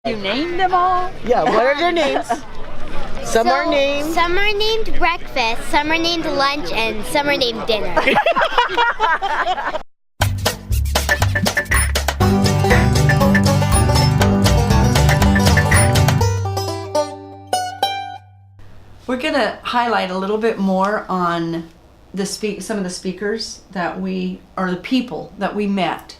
You named them all? Yeah, what are their names? Some are named breakfast, some are named lunch, and some are named dinner. We're going to highlight a little bit more on some of the speakers that the people that we met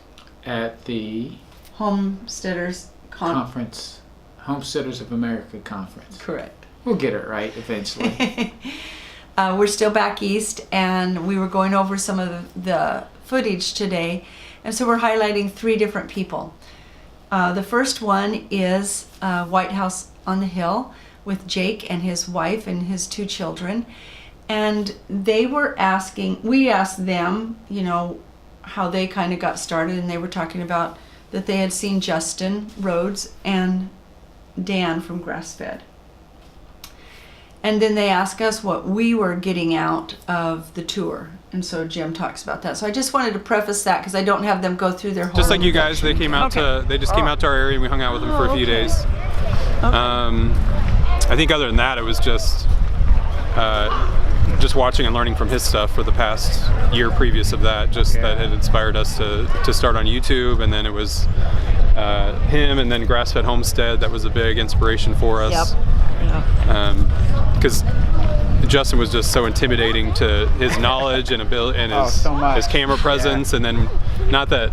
at the Homesteaders Conference, Homesteaders of America Conference. Correct. We'll get it right eventually. We're still back east, and we were going over some of the footage today, and so we're highlighting 3 different people. The first one is White House on the Hill with Jake and his wife and his 2 children, and we asked them, how they kind of got started, and they were talking about that they had seen Justin Rhodes and Dan from Grass-Fed. And then they asked us what we were getting out of the tour. And so Jim talks about that. So I just wanted to preface that because I don't have them go through their whole Just like you guys, they came out they just came out to our area and we hung out with them for a few days. Okay. I think other than that, it was just watching and learning from his stuff for the past year previous of that, that had inspired us to start on YouTube, and then it was him, and then Grass-Fed Homestead that was a big inspiration for us. Yep. Because Justin was just so intimidating to his knowledge and ability and his camera presence, and then not that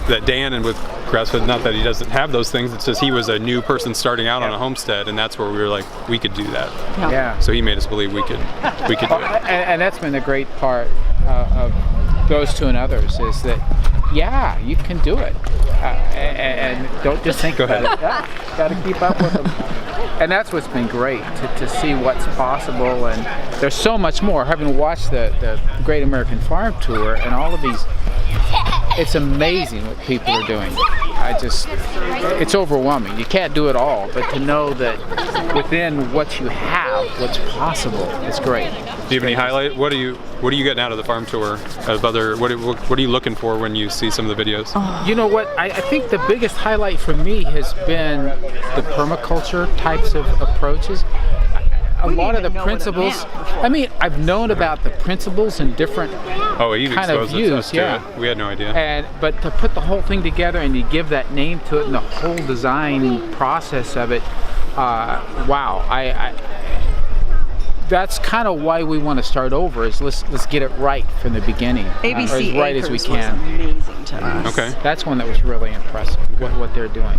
that Dan and with Grass-Fed, not that he doesn't have those things, it's just he was a new person starting out on a homestead, and that's where we were like, we could do that. Yeah. So he made us believe we could do it. And that's been the great part of those 2 and others, is that, yeah, you can do it. And don't just think about it. Got to keep up with them. And that's what's been great, to see what's possible. And there's so much more. Having watched the Great American Farm Tour and all of these, it's amazing what people are doing. It's overwhelming. You can't do it all, but to know that within what you have, what's possible, is great. Do you have any highlight? What are you getting out of the farm tour? What are you looking for when you see some of the videos? You know what? I think the biggest highlight for me has been the permaculture types of approaches. A lot of the principles. I mean, I've known about the principles and different kind of views. Yeah, we had no idea. But to put the whole thing together and you give that name to it and the whole design process of it, wow! That's kind of why we want to start over. Is let's get it right from the beginning, ABC or as right Acres as we can. Was amazing to us. Okay, that's one that was really impressive. What they're doing,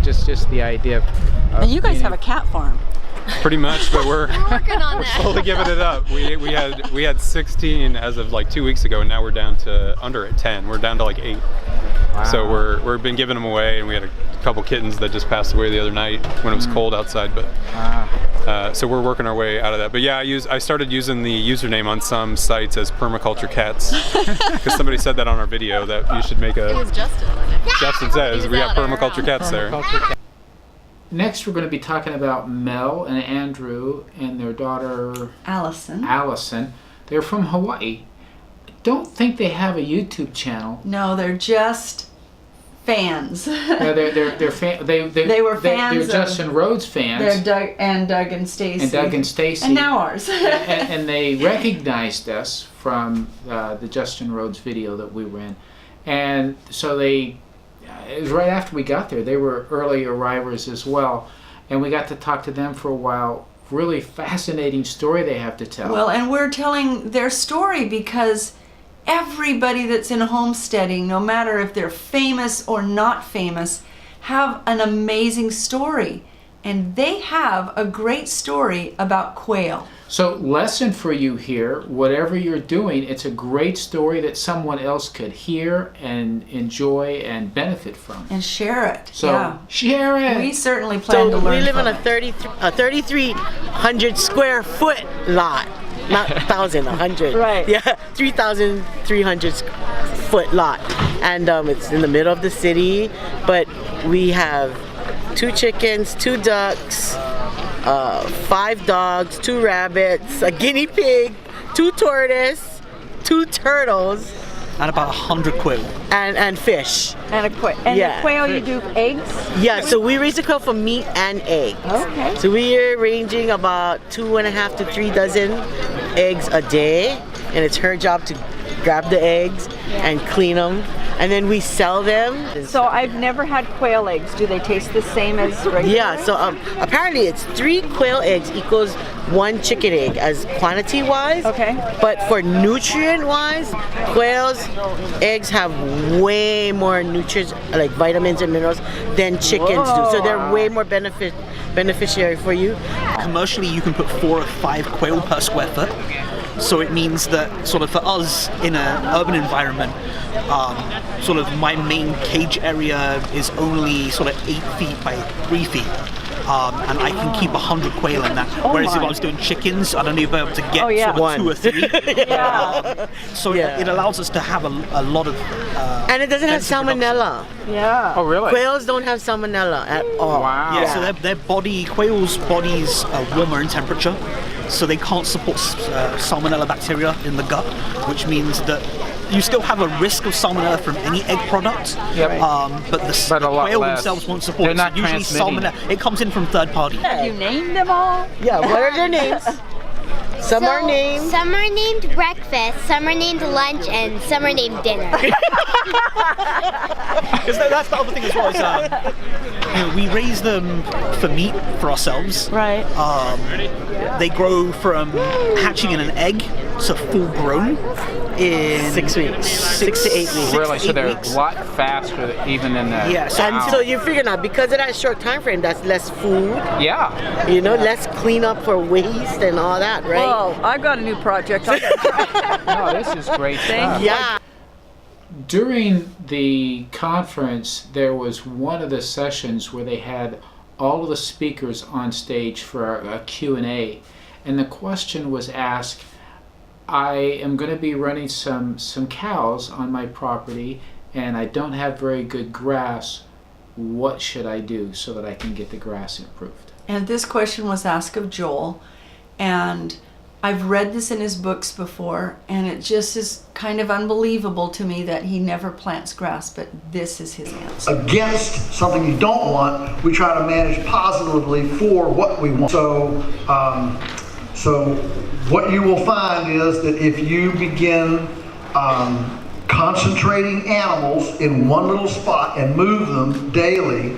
just the idea of. And you guys have a cat farm. Pretty much, but we're working on that. Slowly giving it up. We had 16 as of like 2 weeks ago, and now we're down to under at 10. We're down to like 8. Wow. So we've been giving them away, and we had a couple kittens that just passed away the other night when it was cold outside. But so we're working our way out of that. But yeah, I started using the username on some sites as permaculture cats because somebody said that on our video that you should make a. It was Justin. Justin says we got permaculture cats there. Next, we're going to be talking about Mel and Andrew and their daughter Allison. They're from Hawaii. Don't think they have a YouTube channel. No, they're just fans. Yeah, they're fans. They were fans. They're Justin Rhodes fans. They're Doug and Stacy. And now ours. and they recognized us from the Justin Rhodes video that we were in, and so it was right after we got there. They were early arrivers as well, and we got to talk to them for a while. Really fascinating story they have to tell. Well, and we're telling their story because everybody that's in homesteading, no matter if they're famous or not famous, have an amazing story. And they have a great story about quail. So, lesson for you here, whatever you're doing, it's a great story that someone else could hear and enjoy and benefit from. And share it. So, share it. We certainly plan to learn. We live on a 3,300 square foot lot. Not 1,000, 100. Right. Yeah, 3,300 foot lot. And it's in the middle of the city, but we have 2 chickens, 2 ducks, 5 dogs, 2 rabbits, a guinea pig, 2 tortoises, 2 turtles, and about 100 quail. And fish. And the quail, you do eggs? Yeah, so we raise the quail for meat and eggs. Okay. So we are ranging about 2.5 to 3 dozen eggs a day, and it's her job to grab the eggs and clean them, and then we sell them. So I've never had quail eggs. Do they taste the same as regular? Yeah, so apparently it's 3 quail eggs equals 1 chicken egg as quantity wise. Okay. But for nutrient wise, quail's eggs have way more nutrients, like vitamins and minerals, than chickens do. So they're way more beneficiary for you. Commercially, you can put 4 or 5 quail per square foot. So it means that sort of for us in an urban environment, sort of my main cage area is only sort of 8 feet by 3 feet. And I can keep 100 quail in that. Whereas if I was doing chickens, I'd only be able to get sort of 2 or 3. So it allows us to have a lot of and it doesn't have salmonella. Yeah. Oh, really? Quails don't have salmonella at all. Wow. Yeah, so quail's bodies are warmer in temperature, so they can't support salmonella bacteria in the gut, which means that you still have a risk of salmonella from any egg product, but the quail themselves won't support They're it. not So usually salmonella, it comes in from third party. Have you named them all? Yeah, what are their names? Some are named. Some are named breakfast, some are named lunch, and some are named dinner. Because that's the other thing as well. Is, we raise them for meat for ourselves. Right. They grow from hatching in an egg to full grown in 6 weeks. 6 to 8 weeks. Really? So they're weeks. a lot faster even in the... Yeah. So you figure now, because of that short time frame, that's less food, Yeah. less cleanup for waste and all that, right? Well, I've got a new project. No, this is great stuff. Yeah. During the conference, there was one of the sessions where they had all of the speakers on stage for a Q&A, and the question was asked, I am going to be running some cows on my property, and I don't have very good grass. What should I do so that I can get the grass improved? And this question was asked of Joel, and I've read this in his books before, and it just is kind of unbelievable to me that he never plants grass, but this is his answer. Against something you don't want, we try to manage positively for what we want. So what you will find is that if you begin concentrating animals in one little spot and move them daily,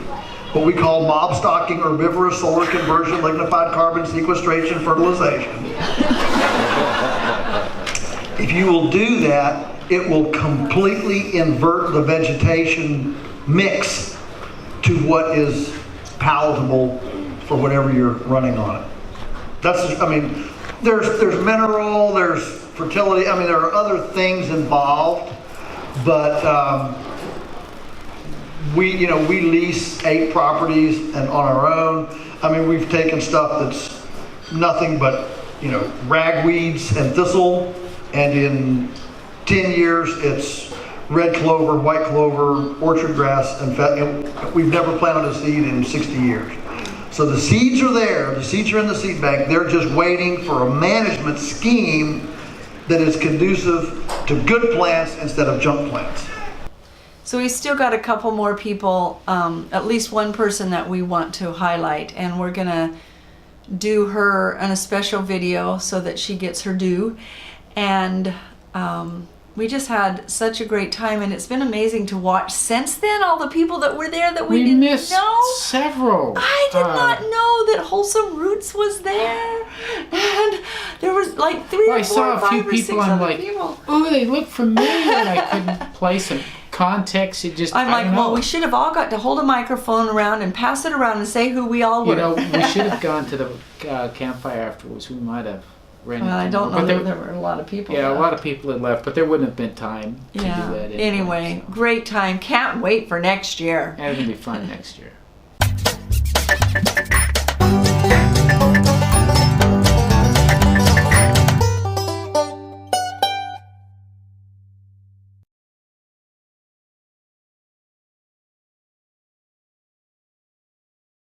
what we call mob stocking, herbivorous solar conversion, lignified carbon sequestration, fertilization. If you will do that, it will completely invert the vegetation mix to what is palatable for whatever you're running on it. There's mineral, there's fertility, there are other things involved, but we lease 8 properties and on our own. We've taken stuff that's nothing but, ragweeds and thistle, and in 10 years it's red clover, white clover, orchard grass, and we've never planted a seed in 60 years. So the seeds are there, the seeds are in the seed bank, they're just waiting for a management scheme that is conducive to good plants instead of junk plants. So we still got a couple more people, at least one person that we want to highlight, and we're gonna do her in a special video so that she gets her due. And we just had such a great time, and it's been amazing to watch since then, all the people that were there that we didn't missed know. several. I did not know that Wholesome Roots was there, and there was like 3 or 4 I saw or a 5 few or 6 people, I'm other like, people. oh, they look familiar, and I couldn't place them. Context, it just, I'm I like, don't know. well, we should have all got to hold a microphone around and pass it around and say who we all were. We should have gone to the campfire afterwards. We might have ran Well, I into don't more. know But that there were a lot of people. Yeah, a left. lot of people had left, but there wouldn't have been time to do that Anyway, so. great time. Can't wait for next year. And it'll be fun next year.